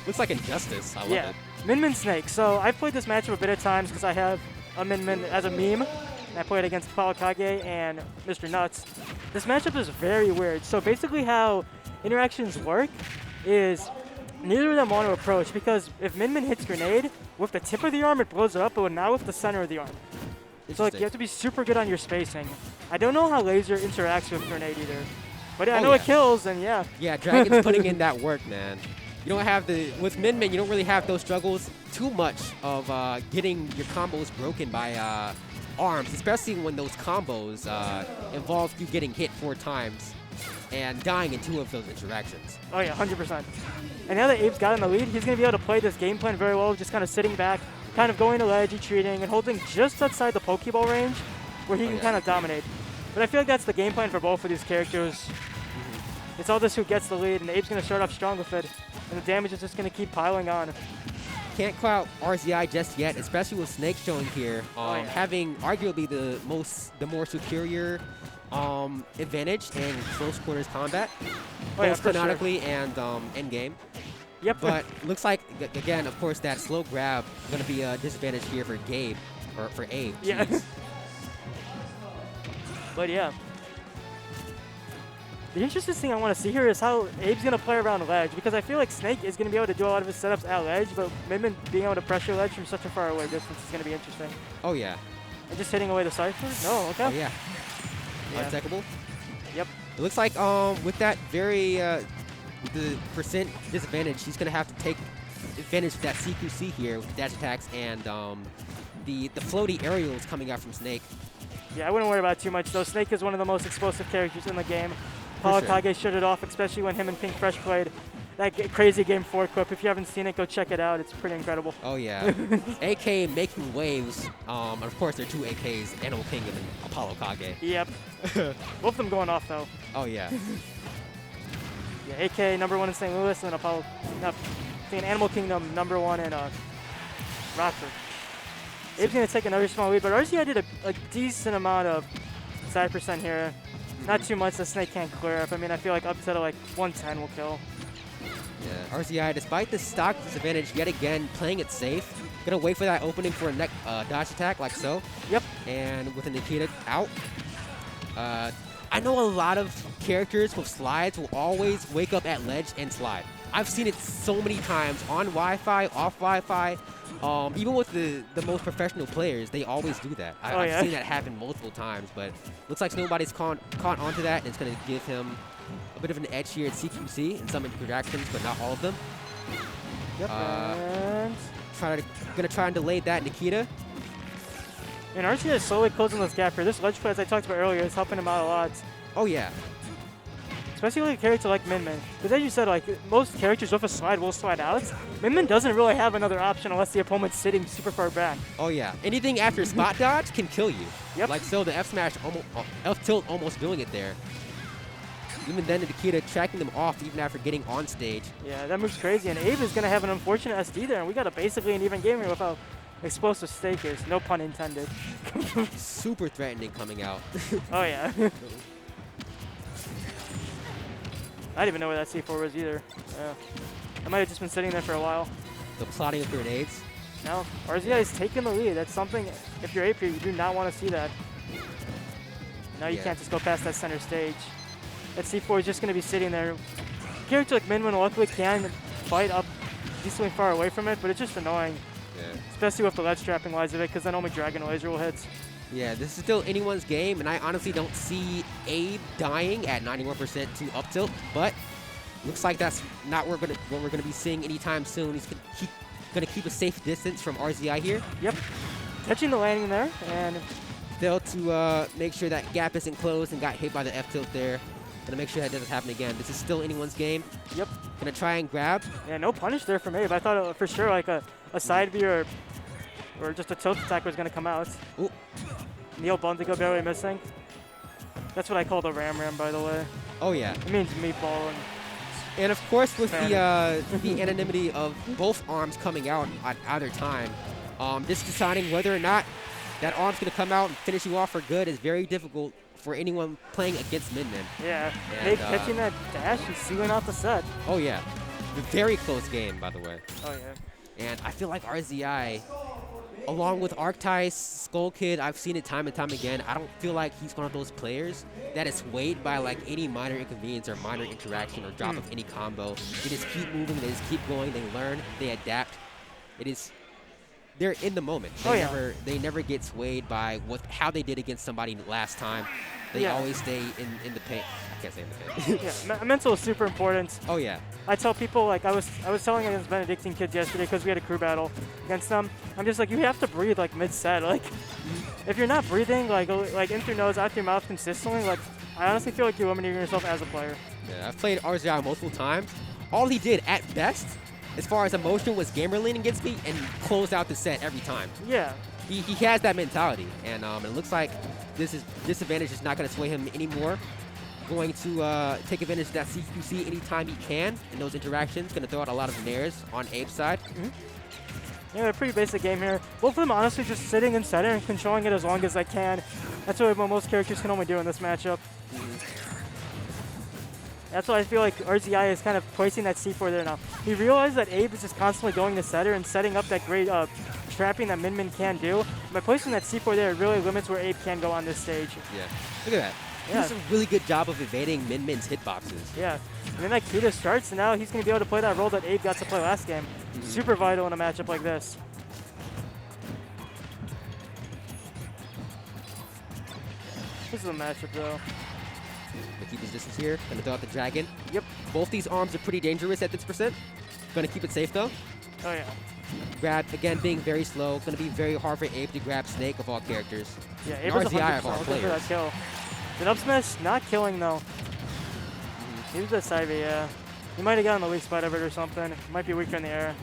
Looks like injustice. I love it. Min Min Snake. So I've played this matchup a bit of times because I have a Min Min as a meme. And I played against Apollo Kage and Mr. Nuts. This matchup is very weird. So basically how interactions work is neither of them want to approach because if Min Min hits grenade, with the tip of the arm it blows it up, but not with the center of the arm. So like, you have to be super good on your spacing. I don't know how laser interacts with grenade either. But I know it kills, and yeah. Yeah, Dragon's putting in that work, man. You don't have with Min Min, you don't really have those struggles too much of getting your combos broken by arms, especially when those combos involve you getting hit 4 times and dying in 2 of those interactions. Oh yeah, 100%. And now that Abe's got in the lead, he's going to be able to play this game plan very well, just kind of sitting back, kind of going to ledge, retreating, and holding just outside the Pokeball range where he can kind of dominate. But I feel like that's the game plan for both of these characters. It's all this who gets the lead, and Abe's going to start off strong with it, and the damage is just going to keep piling on. Can't call out RZI just yet, especially with Snake showing here, having arguably the more superior advantage in close quarters combat, both canonically and end game. Yep. But looks like, again, of course, that slow grab is going to be a disadvantage here for Gabe, or for Abe. Yeah. But yeah. The interesting thing I want to see here is how Abe's going to play around ledge, because I feel like Snake is going to be able to do a lot of his setups at ledge, but Min Min being able to pressure ledge from such a far away distance is going to be interesting. Oh, yeah. And just hitting away the Cypher? No, okay. Oh, yeah. Uncheckable? Yep. It looks like with that very, the percent disadvantage, he's going to have to take advantage of that CQC here with the dash attacks and the floaty aerials coming out from Snake. Yeah, I wouldn't worry about it too much, though. Snake is one of the most explosive characters in the game. Apollo Kage shut it off, especially when him and Pink Fresh played that crazy Game 4 clip. If you haven't seen it, go check it out. It's pretty incredible. Oh, yeah. AK making waves. Of course, there are 2 AKs, Animal Kingdom and Apollo Kage. Yep. Both of them going off, though. Oh, yeah. Yeah, AK #1 in St. Louis, and Apollo, Animal Kingdom #1 in Rockford. Abe's going to take another small lead, but RZI did a decent amount of side percent here. Not too much that Snake can't clear up. I mean, I feel like up to like 110 will kill. Yeah, RZI, despite the stock disadvantage, yet again, playing it safe. Gonna wait for that opening for a dodge attack, like so. Yep. And with a Nikita out. I know a lot of characters with slides will always wake up at ledge and slide. I've seen it so many times on Wi-Fi, off Wi-Fi. Even with the most professional players, they always do that. I've seen that happen multiple times, but looks like nobody's caught onto that, and it's going to give him a bit of an edge here at CQC in some interactions, but not all of them. Yep. Gonna try and delay that Nikita. And RZI is slowly closing this gap here. This ledge play, as I talked about earlier, is helping him out a lot. Oh, yeah. Especially with a character like Min Min. Because as you said, like most characters with a slide will slide out. Min Min doesn't really have another option unless the opponent's sitting super far back. Oh yeah. Anything after spot dodge can kill you. Yep. Like so, the F smash, F tilt almost doing it there. Even then, Nikita tracking them off even after getting on stage. Yeah, that move's crazy. And Abe is going to have an unfortunate SD there. And we got basically an even game here with how explosive Snake is. No pun intended. Super threatening coming out. Oh yeah. I didn't even know where that C4 was either. Yeah. I might have just been sitting there for a while. The plotting of grenades. Now, RZI is taking the lead. That's something, if you're AP, you do not want to see that. Now you can't just go past that center stage. That C4 is just going to be sitting there. A character like Min Min luckily can fight up decently far away from it, but it's just annoying. Yeah. Especially with the ledge trapping wise of it, because then only Dragon Laser will hit. Yeah, this is still anyone's game, and I honestly don't see Abe dying at 91% to up tilt, but looks like that's not what we're going to be seeing anytime soon. He's going to keep a safe distance from RZI here. Yep. Catching the landing there, and still to make sure that gap isn't closed and got hit by the F tilt there. Gonna make sure that doesn't happen again. This is still anyone's game. Yep. Gonna try and grab. Yeah, no punish there from Abe. I thought for sure like a side B or just a tilt attack was gonna come out. Ooh. Neil Bundigo barely missing. That's what I call the Ram Ram, by the way. Oh yeah. It means meatball. And of course, with the anonymity of both arms coming out at either time, just deciding whether or not that arm's gonna come out and finish you off for good is very difficult for anyone playing against Min Min. Yeah, Abe catching that dash and sealing out the set. Oh yeah. Very close game, by the way. Oh, yeah. And I feel like RZI, along with Arctice, Skull Kid, I've seen it time and time again. I don't feel like he's one of those players that is swayed by like any minor inconvenience or minor interaction or drop of any combo. They just keep moving, they just keep going, they learn, they adapt. They're in the moment. They never get swayed by how they did against somebody last time. They always stay in the paint. I can't say in the paint. Yeah, mental is super important. Oh yeah. I tell people, like I was telling against Benedictine kids yesterday because we had a crew battle against them. I'm just like, you have to breathe like mid-set. Like, if you're not breathing like in through nose, out through mouth consistently, like I honestly feel like you're limiting yourself as a player. Yeah, I've played RZI multiple times. All he did at best, as far as emotion, was gamer leaning against me and closed out the set every time. Yeah. He has that mentality, and it looks like this advantage is not going to sway him anymore. Going to take advantage of that CQC anytime he can in those interactions. Going to throw out a lot of nairs on Abe's side. Yeah, a pretty basic game here. Both of them honestly just sitting in center and controlling it as long as they can. That's what most characters can only do in this matchup. That's why I feel like RZI is kind of placing that C4 there now. He realized that Abe is just constantly going to center and setting up that great trapping that Min can do. By placing that C4 there, it really limits where Abe can go on this stage. Yeah, look at that. He does a really good job of evading Min's hitboxes. Yeah, and then that Kita starts, and now he's going to be able to play that role that Abe got to play last game. Super vital in a matchup like this. This is a matchup, though. Gonna keep his distance here. Gonna throw out the dragon. Yep. Both these arms are pretty dangerous at this percent. Gonna keep it safe, though. Oh, yeah. Grab, again, being very slow. Gonna be very hard for Abe to grab Snake of all characters. Yeah, Abe was RZI of all 100% players. for that kill. The up smash not killing, though. He was a side B, yeah. He might have gotten the weak spot of it or something. Might be weaker in the air.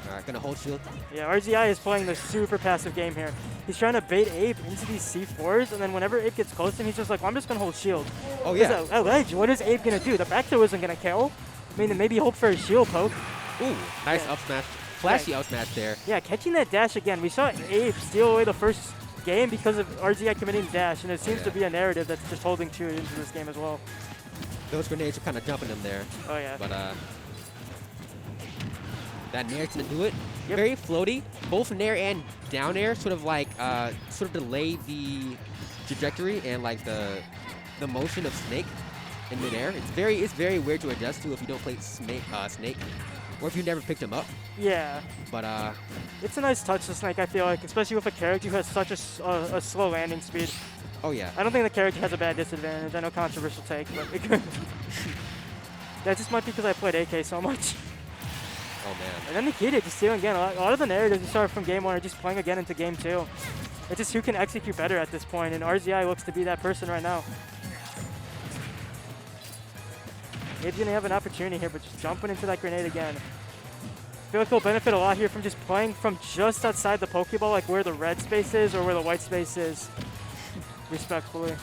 Alright, gonna hold shield. Yeah, RZI is playing the super passive game here. He's trying to bait Abe into these C4s, and then whenever Abe gets close to him, he's just like, well, I'm just gonna hold shield. Oh, yeah. At ledge, what is Abe gonna do? The back throw isn't gonna kill. I mean, maybe hope for a shield poke. Ooh, nice up smash. Flashy up smash there. Yeah, catching that dash again. We saw Abe steal away the first game because of RZI committing dash, and it seems to be a narrative that's just holding true into this game as well. Those grenades are kind of jumping him there. Oh, yeah. But, that nair's gonna do it. Yep. Very floaty. Both nair and down air sort of like, sort of delay the trajectory and like the motion of Snake in midair. It's very weird to adjust to if you don't play Snake, or if you never picked him up. Yeah. But, it's a nice touch to Snake, I feel like, especially with a character who has such a slow landing speed. Oh, yeah. I don't think the character has a bad disadvantage. I know controversial take, but that just might be because I played AK so much. Oh, man. And then Nikita just stealing again. A lot of the narratives we started from game 1 are just playing again into game 2. It's just who can execute better at this point, and RZI looks to be that person right now. Abe's going to have an opportunity here, but just jumping into that grenade again. I feel like he'll benefit a lot here from just playing from just outside the Pokeball, like where the red space is or where the white space is, respectfully.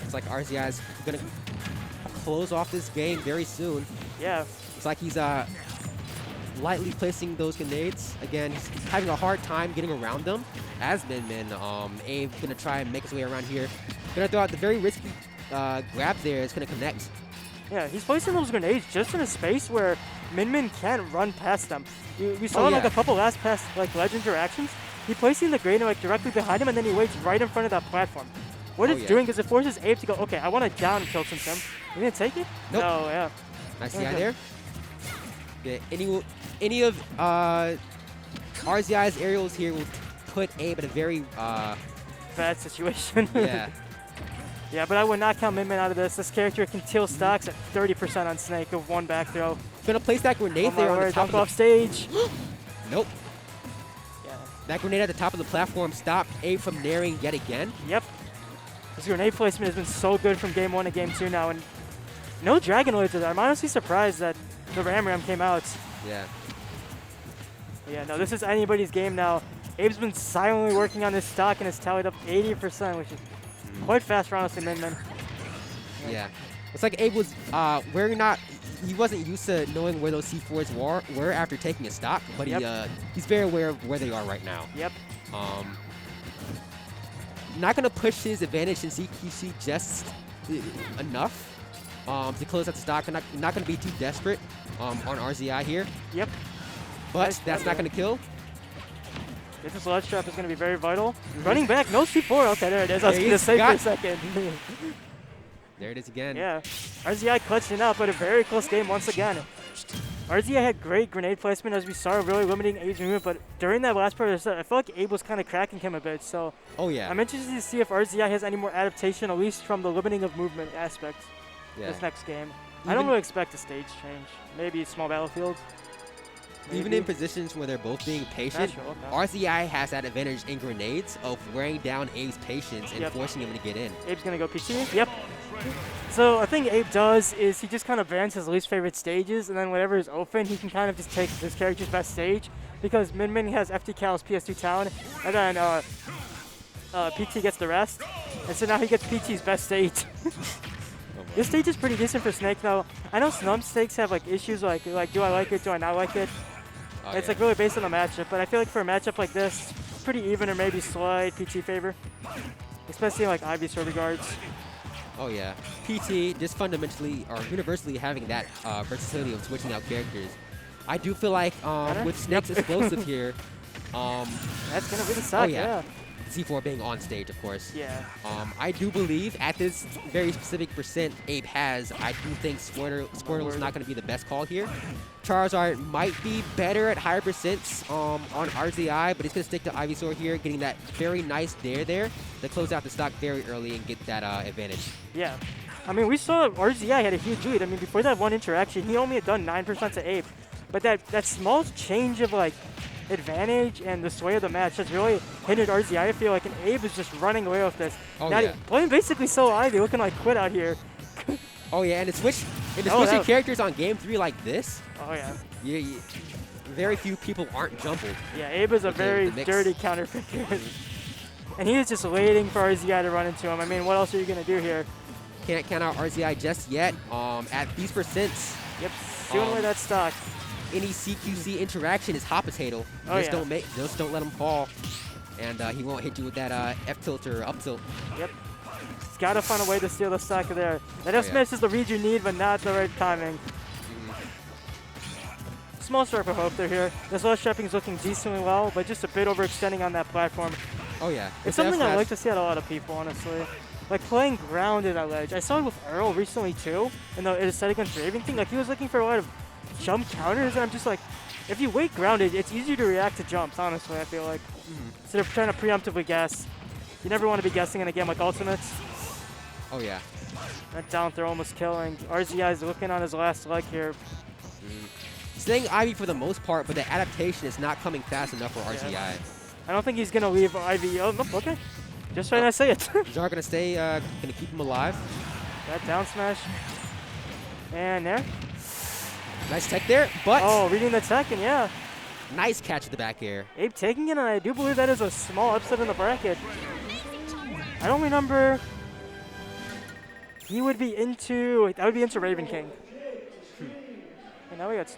It's like RZI is going to close off this game very soon. Yeah. It's like he's lightly placing those grenades. Again, he's having a hard time getting around them. As Min, Abe's going to try and make his way around here. Going to throw out the very risky grab there. It's going to connect. Yeah, he's placing those grenades just in a space where Min can't run past them. We saw like a couple last pass like ledge interactions. He's placing the grenade like directly behind him, and then he waits right in front of that platform. What it's doing is it forces Abe to go, okay, I want to down kill him. You didn't take it? Nope. No, yeah. Nice CI there. Yeah, any of RZI's aerials here will put Abe in a very bad situation. Yeah. Yeah, but I would not count Min out of this. This character can teal stocks at 30% on Snake with one back throw. Gonna place that grenade there on the top of off stage. Nope. Yeah. That grenade at the top of the platform stopped Abe from nairing yet again. Yep. This grenade placement has been so good from game 1 to game 2 now, and no Dragon Lords there. I'm honestly surprised that the Ram came out. Yeah. Yeah, no, this is anybody's game now. Abe's been silently working on this stock and has tallied up 80%, which is quite fast for honestly Min. Yeah. It's like Abe was he wasn't used to knowing where those C4s were after taking a stock, but he's very aware of where they are right now. Yep. Not gonna push his advantage in CQC just enough to close out the stock. I'm not going to be too desperate on RZI here. Yep. But Nice that's not going to kill. This ledge trap is going to be very vital. Running back, no C4. Okay, there it is. I was There going he to is. say for Got- a second. There it is again. Yeah. RZI clutching up, but a very close game once again. RZI had great grenade placement, as we saw, really limiting Abe's movement, but during that last part of the set, I feel like Abe was kind of cracking him a bit, so Oh, yeah. I'm interested to see if RZI has any more adaptation, at least from the limiting of movement aspect this next game. I don't Even- really expect a stage change. Maybe small battlefield. Even Maybe. in positions where they're both being patient, Natural, okay. RZI has that advantage in grenades of wearing down Abe's patience and Yep. forcing him to get in. Abe's going to go PT. Yep. So I think Abe does is he just kind of bans his least favorite stages, and then whenever is open, he can kind of just take his character's best stage, because Min Min has FT Cal's PS2 Town, and then PT gets the rest, and so now he gets PT's best stage. This stage is pretty decent for Snake, though. I know some stakes have like issues like do I like it, do I not like it? Oh, It's yeah. like really based on the matchup, but I feel like for a matchup like this, it's pretty even or maybe slight PT favor, especially like Ivysaur regards. Oh yeah, PT just fundamentally or universally having that versatility of switching out characters. I do feel like with Snake's explosive here, That's gonna be the suck, yeah. C4 being on stage, of course. Yeah. I do believe at this very specific percent Abe has, I do think Squirtle is not going to be the best call here. Charizard might be better at higher percents on RZI, but he's going to stick to Ivysaur here, getting that very nice dare there to close out the stock very early and get that advantage. Yeah. I mean, we saw RZI had a huge lead. I mean, before that one interaction, he only had done 9% to Abe. But that small change of, like, advantage and the sway of the match has really hindered RZI, I feel like, and Abe is just running away with this. Oh, Now yeah. playing basically so Ivy, looking like quit out here. Oh, yeah, and to switch Oh, your that- characters on game 3 like this, Oh, yeah. very few people aren't jumbled. Yeah, Abe is a With the very mix. dirty counter picker. And he is just waiting for RZI to run into him. I mean, what else are you going to do here? Can't count out RZI just yet. At these percents, Yep, stealing away that stock. any CQC interaction is hot potato. Oh, just yeah. just don't let him fall, and he won't hit you with that F tilt or up tilt. Yep. He's got to find a way to steal the stock there. That Oh, F yeah. smash is the read you need, but not the right timing. Small stroke of hope there here. This last trapping is looking decently well, but just a bit overextending on that platform. Oh yeah, It's With the something I F like to see out of a lot of people, honestly. Like playing grounded at ledge. I saw it with Earl recently too, in the set against Raven thing. Like he was looking for a lot of jump counters, and I'm just like, if you wait grounded, it's easier to react to jumps, honestly, I feel like. Instead of trying to preemptively guess. You never want to be guessing in a game like Ultimates. Oh yeah. That down throw almost killing. RZI is looking on his last leg here. Staying Ivy for the most part, but the adaptation is not coming fast enough for RZI. I don't think he's going to leave Ivy. Oh, nope, okay. Just trying to say it. Jar gonna stay, gonna keep him alive. That down smash. And there. Nice tech there, but Oh, reading the tech, and yeah. nice catch at the back air. Abe taking it, and I do believe that is a small upset in the bracket. I don't remember. He would be into. That would be into Raven King. And now we got